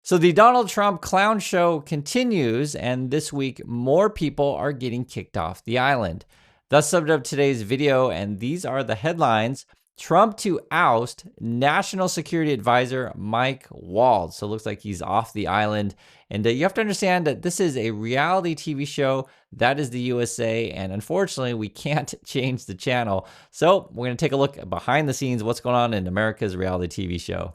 So the Donald Trump clown show continues, and this week more people are getting kicked off the island. Thus summed up today's video, and these are the headlines. Trump to oust National Security Advisor Mike Waltz. So it looks like he's off the island. And you have to understand that this is a reality TV show. That is the USA. And unfortunately, we can't change the channel. So we're going to take a look behind the scenes, what's going on in America's reality TV show.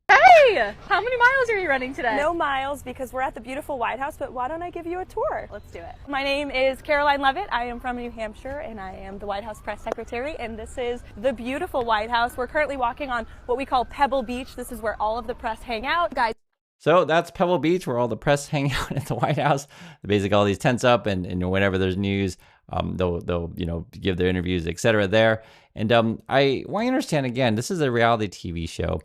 Hey! How many miles are you running today? No miles because we're at the beautiful White House, but why don't I give you a tour? Let's do it. My name is Caroline Levitt. I am from New Hampshire and I am the White House press secretary, and this is the beautiful White House. We're currently walking on what we call Pebble Beach. This is where all of the press hang out. Guys. So that's Pebble Beach, where all the press hang out at the White House. They basically all these tents up, and whenever there's news, they'll give their interviews, etc. there. And I want you to understand again, this is a reality TV show.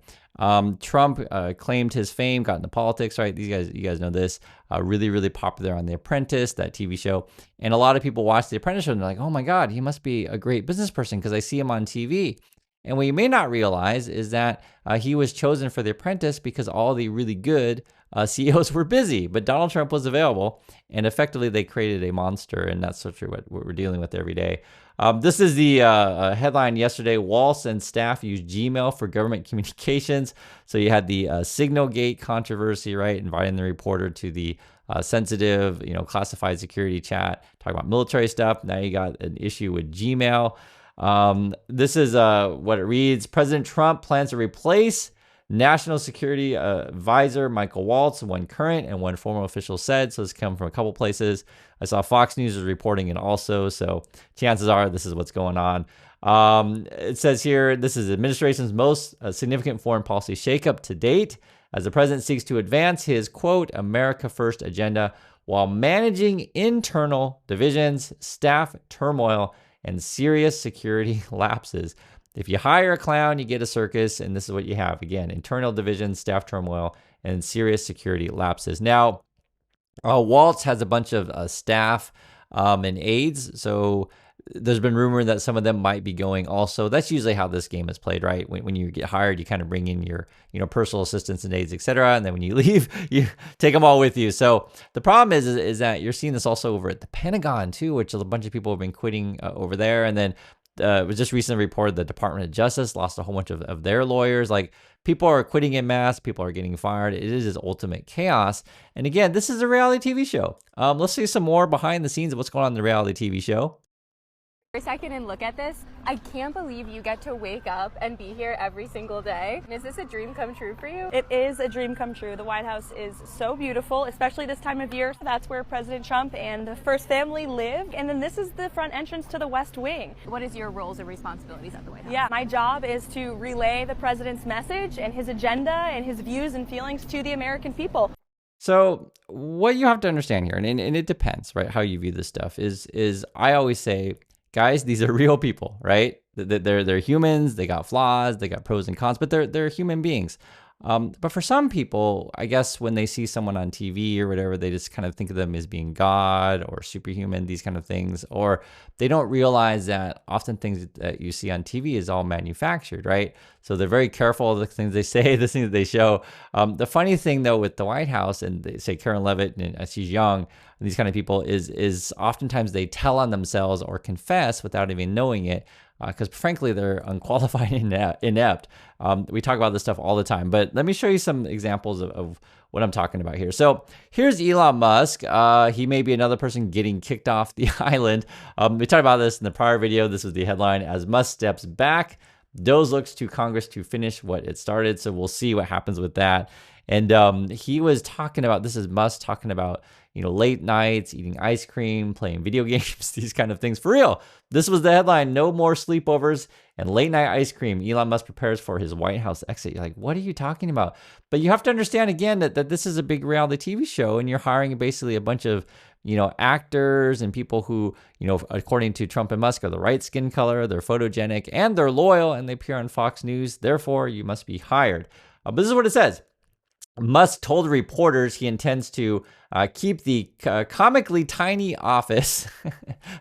Trump claimed his fame, got into politics, right? You guys know this. Really, really popular on The Apprentice, that TV show. And a lot of people watch The Apprentice show and they're like, oh my God, he must be a great business person because I see him on TV. And what you may not realize is that he was chosen for The Apprentice because all the really good CEOs were busy, but Donald Trump was available, and effectively they created a monster, and that's sort of what we're dealing with every day. This is the headline yesterday. Waltz and staff use Gmail for government communications. So you had the Signalgate controversy, right? Inviting the reporter to the sensitive, classified security chat, talking about military stuff. Now you got an issue with Gmail. This is what it reads. President Trump plans to replace National Security Advisor Michael Waltz, one current and one former official said. So this comes from a couple places. I saw Fox News is reporting it also. So chances are this is what's going on. It says here, this is administration's most significant foreign policy shakeup to date, as the president seeks to advance his, quote, America First agenda while managing internal divisions, staff turmoil, and serious security lapses. If you hire a clown, you get a circus, and this is what you have. Again, internal divisions, staff turmoil, and serious security lapses. Now, Waltz has a bunch of staff and aides, so there's been rumor that some of them might be going also. That's usually how this game is played, right? When you get hired, you kind of bring in your personal assistants and aides, etc., and then when you leave, you take them all with you. So the problem is that you're seeing this also over at the Pentagon too, which a bunch of people have been quitting over there, and then it was just recently reported the Department of Justice lost a whole bunch of their lawyers. Like, people are quitting en masse, people are getting fired. It is ultimate chaos. And again, this is a reality TV show. Let's see some more behind the scenes of what's going on in the reality TV show. For a second and look at this, I can't believe you get to wake up and be here every single day. Is this a dream come true for you? It is a dream come true. The White House is so beautiful, especially this time of year. That's where President Trump and the first family live. And then this is the front entrance to the West Wing. What is your roles and responsibilities at the White House? Yeah, my job is to relay the president's message and his agenda and his views and feelings to the American people. So what you have to understand here, and it depends, right, how you view this stuff, is I always say, guys, these are real people, right? They're humans. They got flaws. They got pros and cons, but they're human beings. But for some people, I guess when they see someone on TV or whatever, they just kind of think of them as being God or superhuman, these kind of things, or they don't realize that often things that you see on TV is all manufactured, right? So they're very careful of the things they say, the things that they show. The funny thing though with the White House, and they say Karen Levitt, and she's young, and these kind of people, is oftentimes they tell on themselves or confess without even knowing it, because frankly, they're unqualified and inept. We talk about this stuff all the time, but let me show you some examples of what I'm talking about here. So here's Elon Musk. He may be another person getting kicked off the island. We talked about this in the prior video. This was the headline: as Musk steps back, Doe's looks to Congress to finish what it started. So we'll see what happens with that. And he was talking about, this is Musk talking about, late nights, eating ice cream, playing video games, these kind of things. For real. This was the headline: no more sleepovers and late night ice cream. Elon Musk prepares for his White House exit. You're like, what are you talking about? But you have to understand again that this is a big reality TV show, and you're hiring basically a bunch of, actors and people who, according to Trump and Musk, are the right skin color, they're photogenic, and they're loyal, and they appear on Fox News. Therefore, you must be hired. But this is what it says. Musk told reporters he intends to keep the comically tiny office.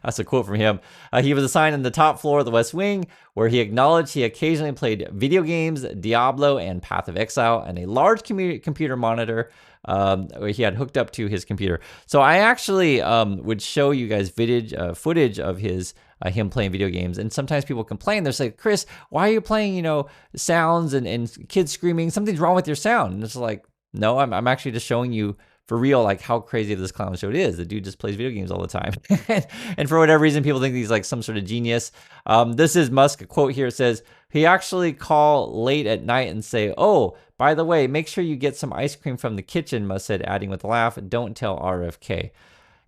That's a quote from him. He was assigned in the top floor of the West Wing, where he acknowledged he occasionally played video games, Diablo and Path of Exile, and a large computer monitor he had hooked up to his computer. So I actually would show you guys footage of him playing video games. And sometimes people complain. They're like, Chris, why are you playing, sounds and kids screaming? Something's wrong with your sound. And it's like, no, I'm actually just showing you for real, like how crazy this clown show it is. The dude just plays video games all the time. And for whatever reason, people think he's like some sort of genius. This is Musk. A quote here. It says, he actually call late at night and say, oh, by the way, make sure you get some ice cream from the kitchen, Musk said, adding with a laugh, don't tell RFK.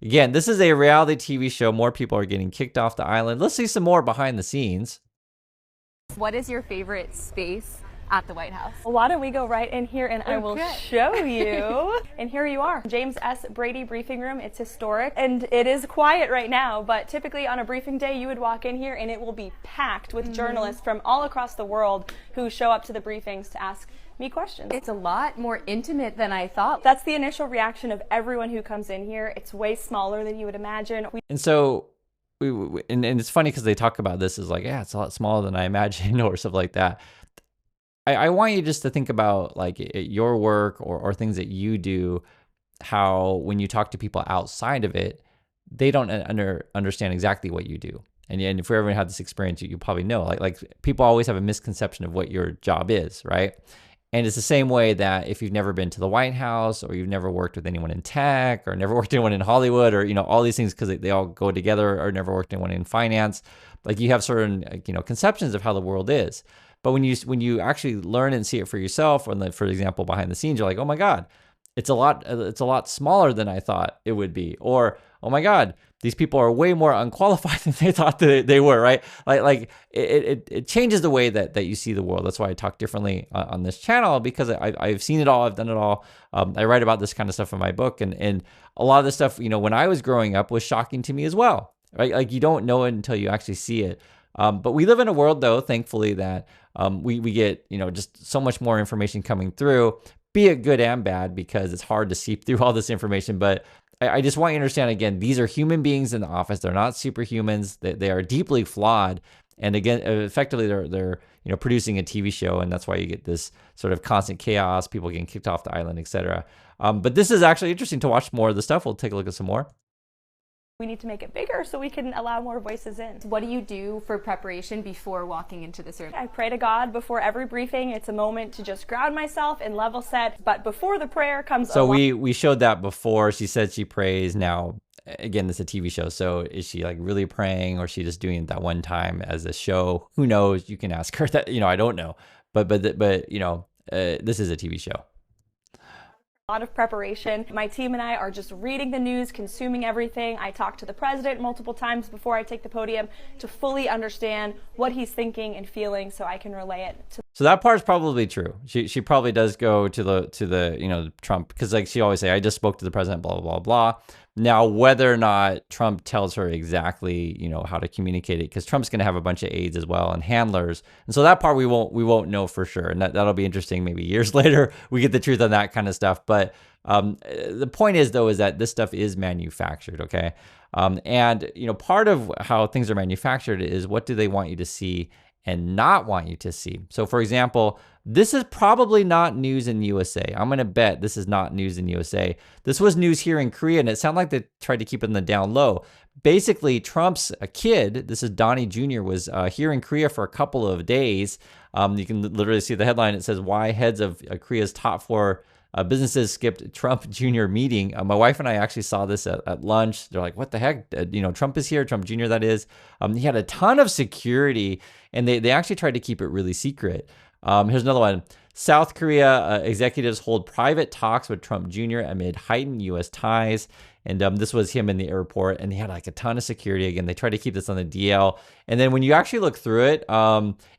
Again, this is a reality TV show. More people are getting kicked off the island. Let's see some more behind the scenes. What is your favorite space at the White House? Well, why don't we go right in here and I will show you. And here you are, James S. Brady briefing room. It's historic and it is quiet right now, but typically on a briefing day you would walk in here and it will be packed with journalists from all across the world who show up to the briefings to ask me questions. It's a lot more intimate than I thought. That's the initial reaction of everyone who comes in here. It's way smaller than you would imagine. And so, and it's funny because they talk about this as like, yeah, it's a lot smaller than I imagined or stuff like that. I want you just to think about like your work or things that you do, how when you talk to people outside of it, they don't understand exactly what you do. And if you ever had this experience, you probably know, like people always have a misconception of what your job is, right? And it's the same way that if you've never been to the White House or you've never worked with anyone in tech or never worked with anyone in Hollywood or, all these things because they all go together, or never worked with anyone in finance, like you have certain, conceptions of how the world is. But when you actually learn and see it for yourself, or for example, behind the scenes, you're like, oh my God, it's a lot smaller than I thought it would be. Or, oh my God, these people are way more unqualified than they thought that they were, right? Like it changes the way that you see the world. That's why I talk differently on this channel, because I've seen it all, I've done it all. I write about this kind of stuff in my book, and a lot of this stuff, when I was growing up, was shocking to me as well, right? Like you don't know it until you actually see it. But we live in a world, though, thankfully, that we get just so much more information coming through, be it good and bad, because it's hard to seep through all this information. But I just want you to understand, again, these are human beings in the office. They're not superhumans. They are deeply flawed. And again, effectively, they're producing a TV show, and that's why you get this sort of constant chaos, people getting kicked off the island, etc. But this is actually interesting to watch more of the stuff. We'll take a look at some more. We need to make it bigger so we can allow more voices in. What do you do for preparation before walking into this room? I pray to God before every briefing. It's a moment to just ground myself and level set. But before the prayer comes So we showed that before. She said she prays. Now, again, this is a TV show. So is she like really praying, or is she just doing it that one time as a show? Who knows? You can ask her that. I don't know. But this is a TV show. A lot of preparation. My team and I are just reading the news, consuming everything. I talk to the president multiple times before I take the podium to fully understand what he's thinking and feeling, so I can relay it to. So that part's probably true. She probably does go to the Trump, because like she always say, I just spoke to the president, blah blah blah blah. Now, whether or not Trump tells her exactly how to communicate it, because Trump's going to have a bunch of aides as well and handlers, and so that part we won't know for sure, and that'll be interesting. Maybe years later we get the truth on that kind of stuff. But the point is, though, is that this stuff is manufactured, okay? And part of how things are manufactured is, what do they want you to see and not want you to see. So for example, this is probably not news in USA. I'm going to bet this is not news in USA. This was news here in Korea, and it sounded like they tried to keep it in the down low. Basically, Trump's kid, this is Donnie Jr., was here in Korea for a couple of days. You can literally see the headline. It says, why heads of Korea's top 4 businesses skipped Trump Jr. meeting. My wife and I actually saw this at lunch. They're like, what the heck? Trump is here, Trump Jr. that is. He had a ton of security, and they actually tried to keep it really secret. Here's another one. South Korea executives hold private talks with Trump Jr. amid heightened U.S. ties. And this was him in the airport, and he had like a ton of security. Again, they tried to keep this on the DL. And then when you actually look through it,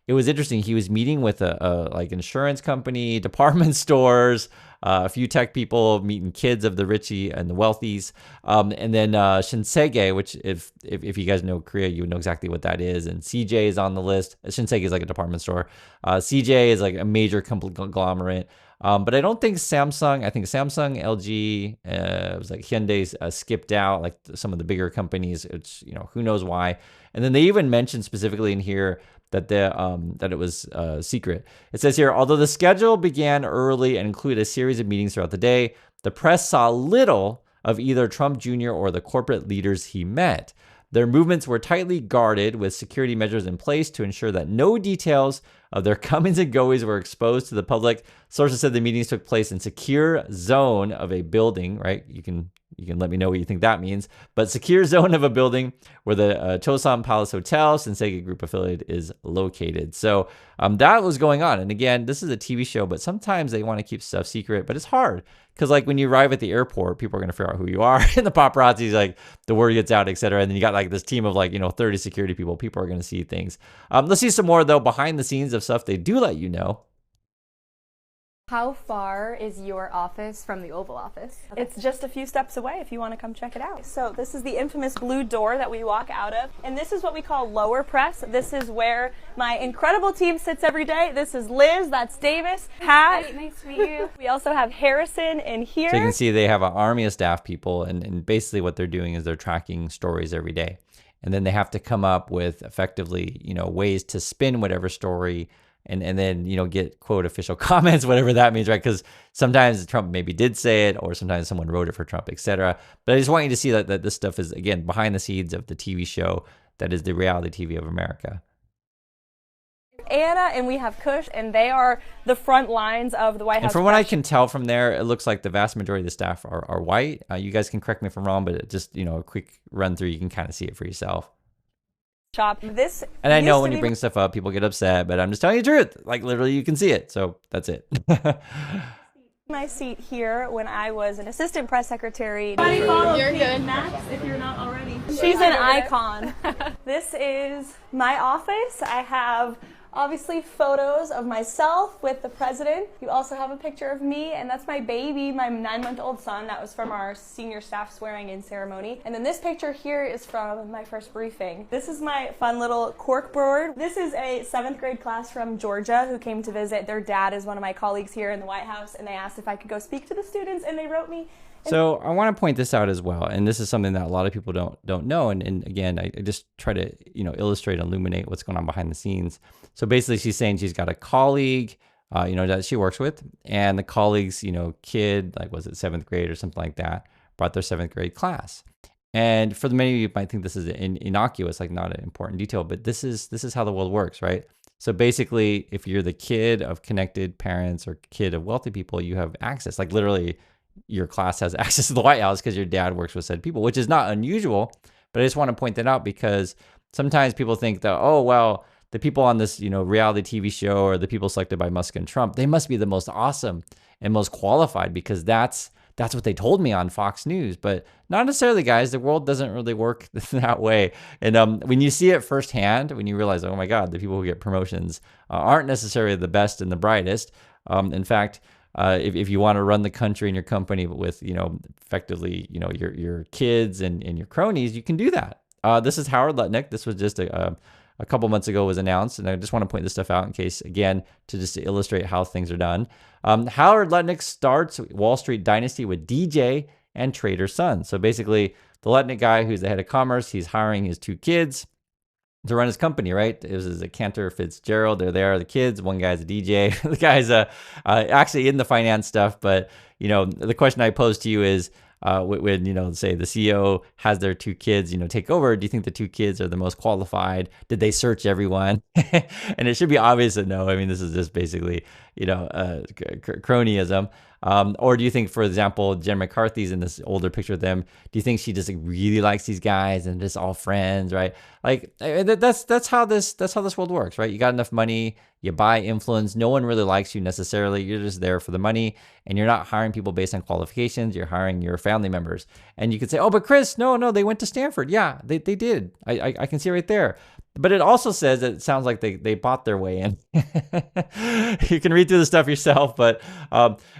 it was interesting. He was meeting with a like insurance company, department stores, a few tech people, meeting kids of the richie and the wealthies, and then Shinsegae, which if you guys know Korea, you would know exactly what that is. And CJ is on the list. Shinsegae is like a department store. CJ is like a major conglomerate. But I don't think Samsung. I think Samsung, LG, it was like Hyundai skipped out, like some of the bigger companies. It's who knows why. And then they even mentioned specifically in here that that it was secret. It says here, although the schedule began early and included a series of meetings throughout the day, the press saw little of either Trump Jr. or the corporate leaders he met. Their movements were tightly guarded with security measures in place to ensure that no details of their comings and goings were exposed to the public. Sources said the meetings took place in secure zone of a building, right? You can let me know what you think that means. But secure zone of a building where the Chosun Palace Hotel, Sensei Group affiliate, is located. So that was going on. And again, this is a TV show, but sometimes they want to keep stuff secret, but it's hard. Because like when you arrive at the airport, people are going to figure out who you are. And the paparazzi's like, the word gets out, etc. And then you got like this team of 30 security people. People are going to see things. Let's see some more though behind the scenes of stuff they do let you know. How far is your office from the Oval Office? Okay. It's just a few steps away if you want to come check it out. So this is the infamous blue door that we walk out of. And this is what we call lower press. This is where my incredible team sits every day. This is Liz, that's Davis, Pat. Hi, nice to meet you. We also have Harrison in here. So you can see they have an army of staff people, and basically what they're doing is they're tracking stories every day. And then they have to come up with effectively, ways to spin whatever story and then, get quote official comments, whatever that means, right? Because sometimes Trump maybe did say it, or sometimes someone wrote it for Trump, etc. But I just want you to see that this stuff is, again, behind the scenes of the TV show that is the reality TV of America. Anna and we have Kush, and they are the front lines of the White House. And from what I can tell from there, it looks like the vast majority of the staff are white. You guys can correct me if I'm wrong, but just, a quick run through, you can kind of see it for yourself. Shop. This and I know when you bring stuff up, people get upset, but I'm just telling you the truth. Like literally, you can see it. So that's it. My seat here when I was an assistant press secretary. You're good. Max, if you're not already. She's an icon. This is my office. I have obviously photos of myself with the president. You also have a picture of me, and that's my baby, my 9-month-old son. That was from our senior staff swearing-in ceremony. And then this picture here is from my first briefing. This is my fun little cork board. This is a 7th grade class from Georgia who came to visit. Their dad is one of my colleagues here in the White House, and they asked if I could go speak to the students, and they wrote me. So I want to point this out as well, and this is something that a lot of people don't know. And again, I just try to illustrate and illuminate what's going on behind the scenes. So basically, she's saying she's got a colleague, that she works with, and the colleague's kid, like was it 7th grade or something like that, brought their 7th grade class. And for the many of you might think this is innocuous, like not an important detail, but this is how the world works, right? So basically, if you're the kid of connected parents or kid of wealthy people, you have access, like literally. Your class has access to the White House because your dad works with said people, which is not unusual. But I just want to point that out because sometimes people think that, oh, well, the people on this, reality TV show or the people selected by Musk and Trump, they must be the most awesome and most qualified because that's what they told me on Fox News. But not necessarily, guys. The world doesn't really work that way. And when you see it firsthand, when you realize, oh my God, the people who get promotions aren't necessarily the best and the brightest. In fact, if you want to run the country and your company with, effectively, your kids and your cronies, you can do that. This is Howard Lutnick. This was just a couple months ago was announced. And I just want to point this stuff out in case, again, to illustrate how things are done. Howard Lutnick starts Wall Street dynasty with DJ and trader son. So basically the Lutnick guy who's the head of commerce, he's hiring his 2 kids to run his company, right? It was a Cantor Fitzgerald. They're there, the kids. One guy's a DJ. The guy's actually in the finance stuff. But, the question I pose to you is, when, say the CEO has their 2 kids, take over, do you think the 2 kids are the most qualified? Did they search everyone? And it should be obvious that no. I mean, this is just basically, cronyism. Or do you think, for example, Jen McCarthy's in this older picture of them? Do you think she just really likes these guys and just all friends, right? Like that's how this world works, right? You got enough money, you buy influence. No one really likes you necessarily. You're just there for the money, and you're not hiring people based on qualifications. You're hiring your family members. And you could say, oh, but Chris, no, they went to Stanford. Yeah, they did. I can see right there. But it also says that it sounds like they bought their way in. You can read through the stuff yourself, but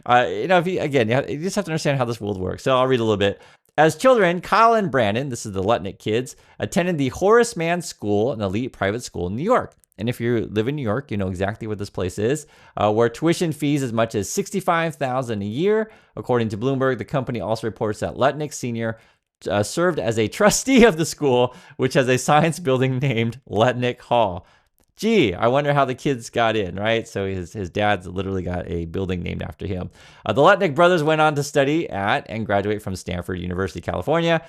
if you just have to understand how this world works. So I'll read a little bit. As children, Kyle and Brandon, this is the Lutnick kids, attended the Horace Mann School, an elite private school in New York. And if you live in New York, you know exactly what this place is, where tuition fees as much as $65,000 a year. According to Bloomberg, the company also reports that Letnick Sr. Served as a trustee of the school, which has a science building named Letnick Hall. Gee, I wonder how the kids got in, right? So his dad's literally got a building named after him. The Letnick brothers went on to study at and graduate from Stanford University, California.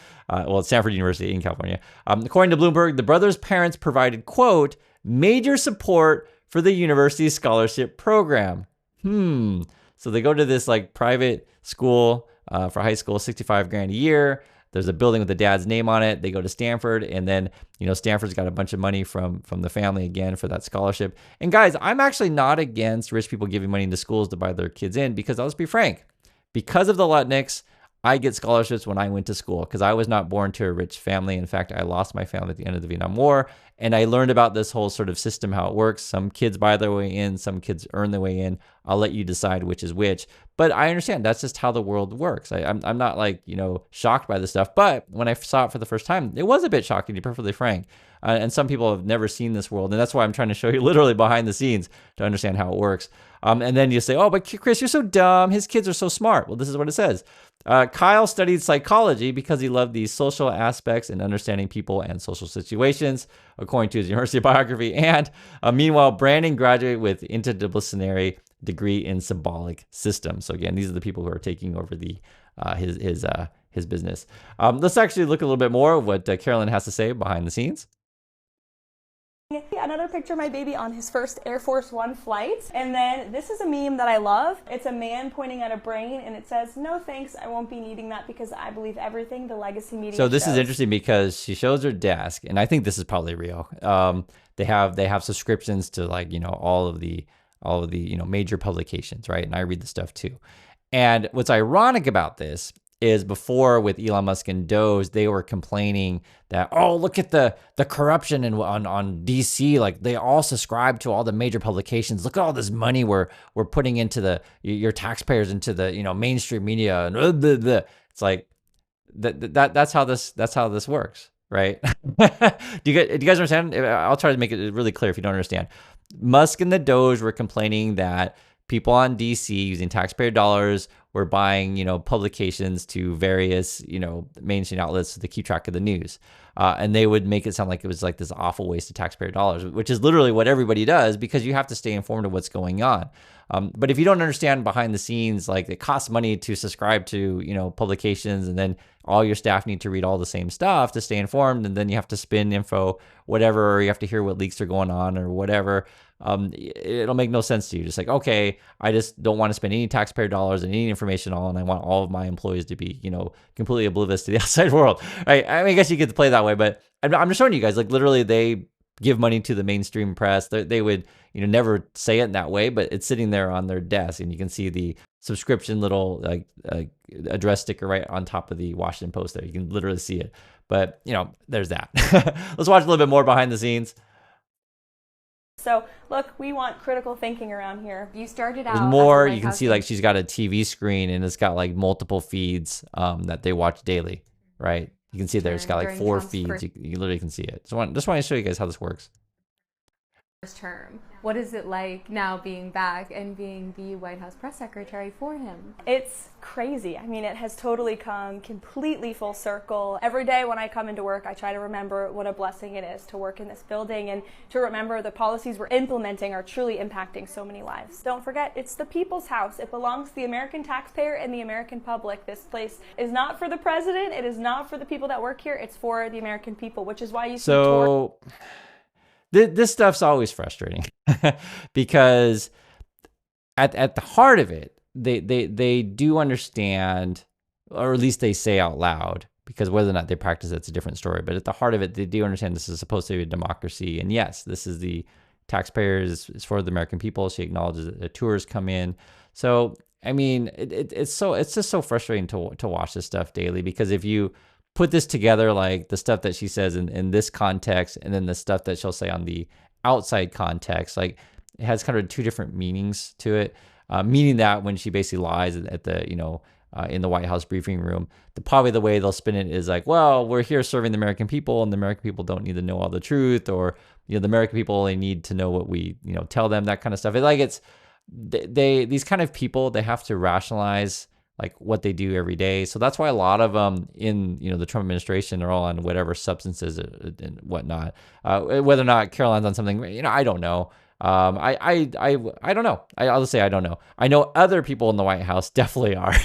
Stanford University in California. According to Bloomberg, the brothers' parents provided, quote, major support for the university's scholarship program. So they go to this like private school for high school, $65,000 a year. There's a building with the dad's name on it. They go to Stanford, and then, you know, Stanford's got a bunch of money from the family again for that scholarship. And guys, I'm actually not against rich people giving money to schools to buy their kids in, because let's be frank, because of the Letnicks, I get scholarships when I went to school, because I was not born to a rich family. In fact, I lost my family at the end of the Vietnam War, and I learned about this whole sort of system, how it works. Some kids buy their way in, some kids earn their way in. I'll let you decide which is which. But I understand that's just how the world works. I'm not like, you know, shocked by this stuff. But when I saw it for the first time, it was a bit shocking, to be perfectly frank. And some people have never seen this world. And that's why I'm trying to show you literally behind the scenes to understand how it works. And then you say, oh, but Chris, you're so dumb. His kids are so smart. Well, this is what it says. Kyle studied psychology because he loved these social aspects and understanding people and social situations, according to his university biography. And meanwhile, Brandon graduated with interdisciplinary degree in symbolic systems. So again, these are the people who are taking over the his business. Let's actually look a little bit more of what Carolyn has to say behind the scenes. Another picture of my baby on his first Air Force One flight. And then this is a meme that I love. It's a man pointing at a brain, and it says, no thanks, I won't be needing that because I believe everything the legacy media So this shows. is interesting because she shows her desk, and I think this is probably real. They have subscriptions to, like, you know, all of the you know, major publications, right? And I read the stuff too. And what's ironic about this is, before with Elon Musk and Doge, they were complaining that, oh, look at the corruption on DC. Like, they all subscribe to all the major publications. Look at all this money we're putting into your taxpayers, into the, you know, mainstream media. And it's like that's how this works, right? Do you guys understand? I'll try to make it really clear if you don't understand. Musk and the Doge were complaining that people on DC using taxpayer dollars were buying, you know, publications to various, you know, mainstream outlets to keep track of the news. And they would make it sound like it was like this awful waste of taxpayer dollars, which is literally what everybody does, because you have to stay informed of what's going on. But if you don't understand behind the scenes, like, it costs money to subscribe to, you know, publications, and then all your staff need to read all the same stuff to stay informed, and then you have to spin info, whatever, or you have to hear what leaks are going on or whatever. It'll make no sense to you. Just like, okay, I just don't want to spend any taxpayer dollars and any information on, and I want all of my employees to be, you know, completely oblivious to the outside world. Right? I mean, I guess you get to play that way, but I'm just showing you guys, like, literally they give money to the mainstream press. They would, you know, never say it in that way, but it's sitting there on their desk, and you can see the subscription little like address sticker right on top of the Washington Post there. You can literally see it. But, you know, there's that. Let's watch a little bit more behind the scenes. So, look, we want critical thinking around here. You started out There's more. as a You can see, like, she's got a TV screen, and it's got like multiple feeds that they watch daily, right? You can see there, it's got like 4 feeds. You literally can see it. Just want to show you guys how this works. term. What is it like now being back and being the White House press secretary for him? It's crazy. I mean, it has totally come completely full circle. Every day when I come into work, I try to remember what a blessing it is to work in this building and to remember the policies we're implementing are truly impacting so many lives. Don't forget, it's the people's house. It belongs to the American taxpayer and the American public. This place is not for the president. It is not for the people that work here. It's for the American people, which is why you see this stuff's always frustrating because at the heart of it, they do understand, or at least they say out loud, because whether or not they practice it's a different story. But at the heart of it, they do understand this is supposed to be a democracy. And yes, this is the taxpayers, it's for the American people. She acknowledges that the tourists come in. So, I mean, it's just so frustrating to watch this stuff daily, because if you put this together, like the stuff that she says in this context, and then the stuff that she'll say on the outside context, like it has kind of two different meanings to it. Meaning that when she basically lies at the, in the White House briefing room. Probably the way they'll spin it is like, well, we're here serving the American people, and the American people don't need to know all the truth, or the American people only need to know what we tell them, that kind of stuff. It's these kind of people, they have to rationalize like what they do every day. So that's why a lot of them in the Trump administration are all on whatever substances and whatnot. Whether or not Caroline's on something, I don't know. I don't know. I'll just say I don't know. I know other people in the White House definitely are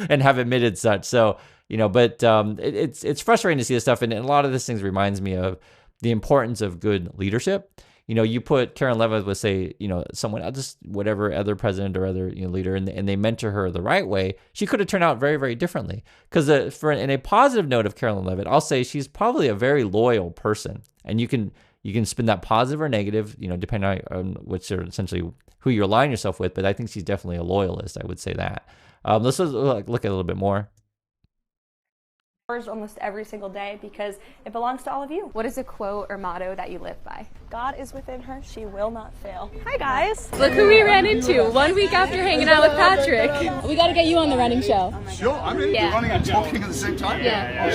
and have admitted such. So but it's frustrating to see this stuff, and a lot of these things reminds me of the importance of good leadership. You put Karen Levitt with, say, someone, just whatever other president or other leader, and they mentor her the right way, she could have turned out very, very differently. Because in a positive note of Carolyn Levitt, I'll say she's probably a very loyal person, and you can spin that positive or negative, depending on which are essentially who you align yourself with. But I think she's definitely a loyalist. I would say that. Let's look at a little bit more. Almost every single day, because it belongs to all of you. What is a quote or motto that you live by? God is within her, she will not fail. Hi guys. Look who we ran into 1 week after hanging out with Patrick. We got to get you on the running show. Sure, I'm in. Yeah. We're running and talking at the same time. Yeah.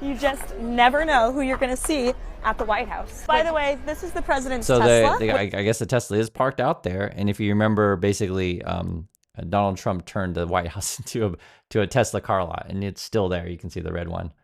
You just never know who you're going to see at the White House. By the way, this is the president's So Tesla. I guess the Tesla is parked out there, and if you remember, basically, Donald Trump turned the White House into a Tesla car lot, and it's still there. You can see the red one.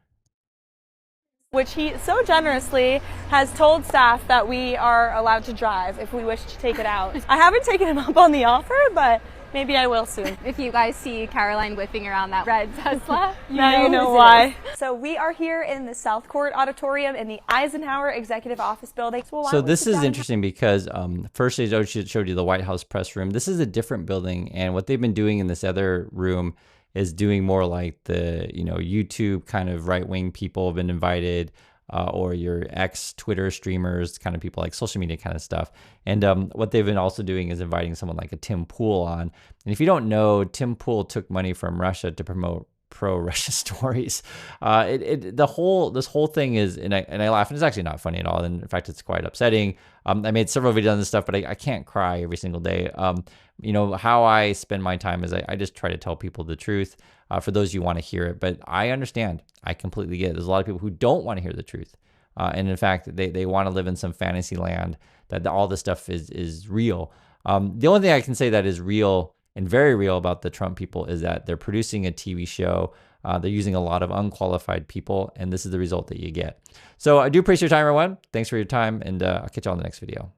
Which he so generously has told staff that we are allowed to drive if we wish to take it out. I haven't taken him up on the offer, but maybe I will soon. If you guys see Caroline whipping around that red Tesla, now you know whose it why. is. So we are here in the South Court Auditorium in the Eisenhower Executive Office Building. So this is interesting because first they showed you the White House press room. This is a different building, and what they've been doing in this other room is doing more like the YouTube kind of right-wing people have been invited, or your Twitter streamers, kind of people like social media kind of stuff. And what they've been also doing is inviting someone like a Tim Pool on. And if you don't know, Tim Pool took money from Russia to promote pro-Russia stories. This whole thing is, and I laugh, and it's actually not funny at all. And in fact, it's quite upsetting. I made several videos on this stuff, but I can't cry every single day. How I spend my time is I just try to tell people the truth, for those you want to hear it. But I understand. I completely get it. There's a lot of people who don't want to hear the truth. And in fact, they want to live in some fantasy land that all this stuff is real. The only thing I can say that is real and very real about the Trump people is that they're producing a TV show. They're using a lot of unqualified people, and this is the result that you get. So I do appreciate your time, everyone. Thanks for your time, and I'll catch you on the next video.